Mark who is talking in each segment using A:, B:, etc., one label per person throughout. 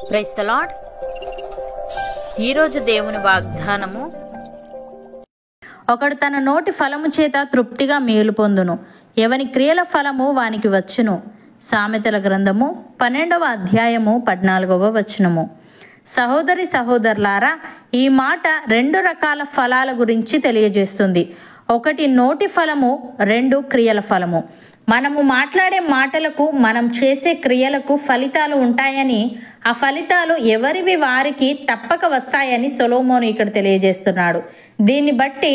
A: Praise the lord. ఈరోజు దేవుని వాగ్దానము,
B: ఒకడు తన నోటి ఫలము చేత తృప్తిగా మేలు పొందును, ఎవని క్రియల ఫలము వానికి వచ్చును. సామెతల గ్రంథము 12వ అధ్యాయము 14వ వచనము. సహోదరి సహోదరులారా, ఈ మాట 2 రకాల ఫలాల గురించి తెలియజేస్తుంది. ఒకటి నోటి ఫలము, 2 క్రియల ఫలము. మనము మాట్లాడే మాటలకు, మనం చేసే క్రియలకు ఫలితాలు ఉంటాయని, ఆ ఫలితాలు ఎవరివి వారికి తప్పక వస్తాయని సొలొమోను ఇక్కడ తెలియజేస్తున్నాడు. దీన్ని బట్టి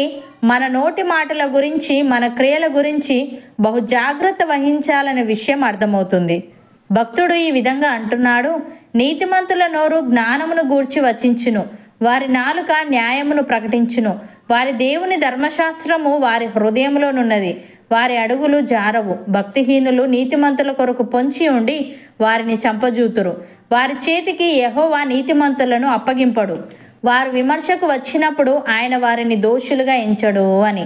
B: మన నోటి మాటల గురించి, మన క్రియల గురించి బహు జాగ్రత్త వహించాలనే విషయం అర్థమవుతుంది. భక్తుడు ఈ విధంగా అంటున్నాడు, నీతిమంతుల నోరు జ్ఞానమును గూర్చి వచించును, వారి నాలుక న్యాయమును ప్రకటించును, వారి దేవుని ధర్మశాస్త్రము వారి హృదయములోనున్నది, వారి అడుగులు జారవు. భక్తిహీనులు నీతిమంతుల కొరకు పొంచి ఉండి వారిని చంపజూతురు, వారి చేతికి యెహోవా నీతిమంతులను అప్పగింపడు, వారు విమర్శకు వచ్చినప్పుడు ఆయన వారిని దోషులుగా ఎంచడు అని.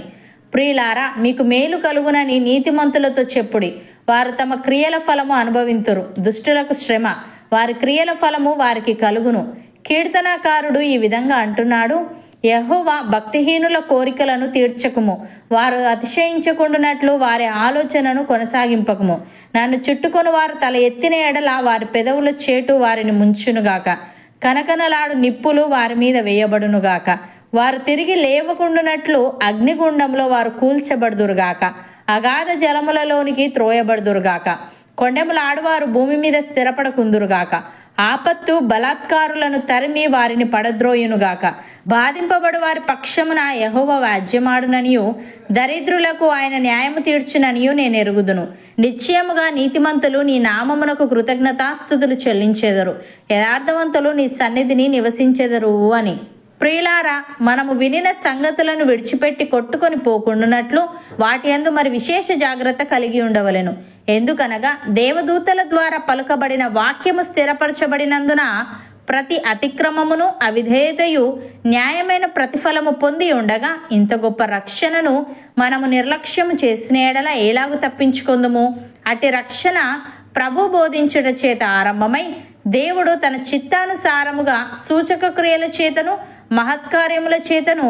B: ప్రియులారా, మీకు మేలు కలుగునని నీతిమంతులతో చెప్పుడి, వారు తమ క్రియల ఫలము అనుభవింతురు. దుష్టులకు శ్రమ, వారి క్రియల ఫలము వారికి కలుగును. కీర్తనాకారుడు ఈ విధంగా అంటున్నాడు, యెహోవా భక్తిహీనుల కోరికలను తీర్చకుము, వారు అతిశయించకుండానట్లు వారి ఆలోచనను కొనసాగింపకము. నన్ను చుట్టుకొని వారు తల ఎత్తిన ఎడల వారి పెదవుల చేటు వారిని ముంచునుగాక, కనకనలాడు నిప్పులు వారి మీద వేయబడునుగాక. వారు తిరిగి లేవకుండానట్లు అగ్నిగుండంలో వారు కూల్చబడుదురుగాక, అగాధ జలములలోనికి త్రోయబడుదురుగాక. కొండెముల ఆడువారు భూమి మీద స్థిరపడకుందురుగాక. ఆపత్తు బలాత్కారులను తరిమి వారిని పడద్రోయునుగాక. బాధింపబడు వారి పక్షమున యెహోవా వ్యాజ్యమాడుననియు, దరిద్రులకు ఆయన న్యాయము తీర్చుననియు నేను ఎరుగుదును. నిశ్చయముగా నీతిమంతులు నీ నామమునకు కృతజ్ఞతాస్తుతులు చెల్లించెదరు, యథార్థవంతులు నీ సన్నిధిని నివసించెదరు అని. ప్రియులారా, మనము వినిన సంగతులను విడిచిపెట్టి కొట్టుకొని పోకుండానట్లు వాటి యందు మరి విశేష జాగ్రత్త కలిగి ఉండవలెను. ఎందుకనగా దేవదూతల ద్వారా పలుకబడిన వాక్యము స్థిరపరచబడినందున ప్రతి అతిక్రమమును అవిధేయతయు న్యాయమైన ప్రతిఫలము పొంది ఉండగా, ఇంత గొప్ప రక్షణను మనము నిర్లక్ష్యము చేసిన ఎడల ఎలాగు తప్పించుకొందుము? అట్టి రక్షణ ప్రభు బోధించుట చేత ఆరంభమై, దేవుడు తన చిత్తానుసారముగా సూచక క్రియల చేతను, మహత్కార్యముల చేతను,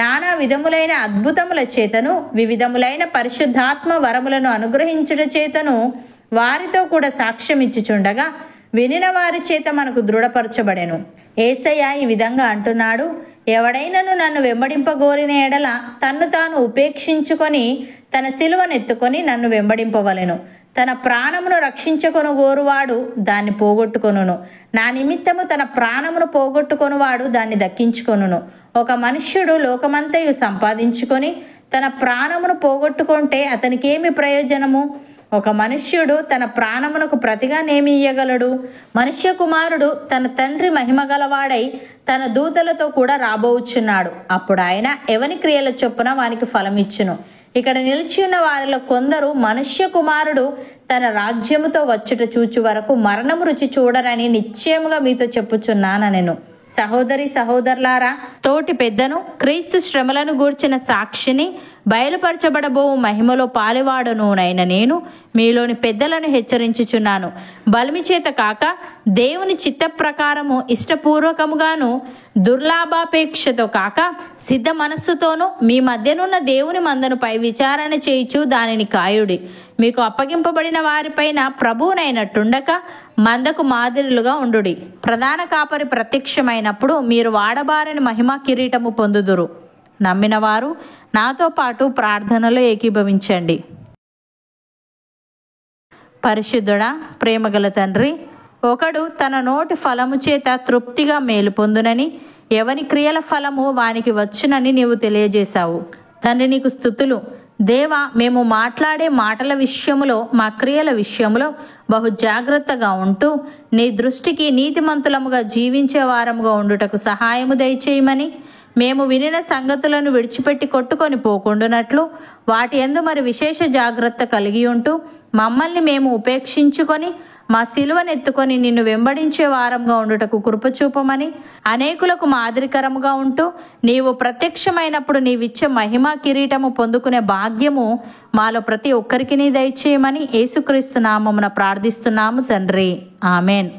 B: నానా విధములైన అద్భుతముల చేతను, వివిధములైన పరిశుద్ధాత్మ వరములను అనుగ్రహించుట చేతను వారితో కూడా సాక్ష్యమిచ్చుచుండగా, వినిన వారి చేత మనకు దృఢపరచబడెను. యేసయ్య ఈ విధంగా అంటున్నాడు, ఎవడైనను నన్ను వెంబడింపగోరిన ఎడల తన్ను తాను ఉపేక్షించుకొని తన సిలువనెత్తుకొని నన్ను వెంబడింపవలెను. తన ప్రాణమును రక్షించుకొను గోరువాడు దాన్ని పోగొట్టుకొనును, నా నిమిత్తము తన ప్రాణమును పోగొట్టుకొనువాడు దాన్ని దక్కించుకొనును. ఒక మనుష్యుడు లోకమంతయు సంపాదించుకొని తన ప్రాణమును పోగొట్టుకుంటే అతనికేమి ప్రయోజనము? ఒక మనుష్యుడు తన ప్రాణమునకు ప్రతిగా నేమి ఇయ్యగలడు? మనుష్య కుమారుడు తన తండ్రి మహిమగలవాడై తన దూతలతో కూడా రాబోచున్నాడు. అప్పుడు ఆయన ఎవని క్రియల చొప్పున వానికి ఫలమిచ్చును. ఇక్కడ నిలిచి ఉన్న వారిలో కొందరు మనుష్య కుమారుడు తన రాజ్యముతో వచ్చుట చూచు వరకు మరణము రుచి చూడరని నిశ్చయముగా మీతో చెప్పుచున్నానెను. సహోదరి సహోదరులారా, తోటి పెద్దను, క్రీస్తు శ్రమలను గూర్చిన సాక్షిని, బయలుపరచబడబో మహిమలో పాలువాడనునైన నేను మీలోని పెద్దలను హెచ్చరించుచున్నాను. బలిమి చేత కాక దేవుని చిత్త ప్రకారము ఇష్టపూర్వకముగాను, దుర్లాభాపేక్షతో కాక సిద్ధ మనస్సుతోనూ మీ మధ్యనున్న దేవుని మందనుపై విచారణ చేయుచు దానిని కాయుడి. మీకు అప్పగింపబడిన వారిపైన ప్రభువునైనట్టుండక మందకు మాదిరిలుగా ఉండుడి. ప్రధాన కాపరి ప్రత్యక్షమైనప్పుడు మీరు వాడబారని మహిమా కిరీటము పొందుదురు. నమ్మిన వారు నాతో పాటు ప్రార్థనలో ఏకీభవించండి. పరిశుద్ధుడా, ప్రేమగల తండ్రి, ఒకడు తన నోటి ఫలము చేత తృప్తిగా మేలు పొందునని, ఎవని క్రియల ఫలము వానికి వచ్చునని నీవు తెలియజేశావు. తండ్రి, నీకు స్తుతులు. దేవా, మేము మాట్లాడే మాటల విషయములో, మా క్రియల విషయంలో బహు జాగ్రత్తగా ఉంటూ నీ దృష్టికి నీతిమంతులముగా జీవించే వారముగా ఉండుటకు సహాయము దయచేయమని, మేము వినిన సంగతులను విడిచిపెట్టి కొట్టుకొని పోకుండానట్లు వాటి యందు మరి విశేష జాగ్రత్త కలిగి ఉంటూ మమ్మల్ని మేము ఉపేక్షించుకొని మా సిలువనెత్తుకొని నిన్ను వెంబడించే వారంగా ఉండుటకు కృపచూపమని, అనేకులకు మాదిరికరముగా ఉంటూ నీవు ప్రత్యక్షమైనప్పుడు నీవిచ్చే మహిమా కిరీటము పొందుకునే భాగ్యము మాలో ప్రతి ఒక్కరికి దయచేయమని యేసుక్రీస్తు నామమున ప్రార్థిస్తున్నాము తండ్రి. ఆమెన్.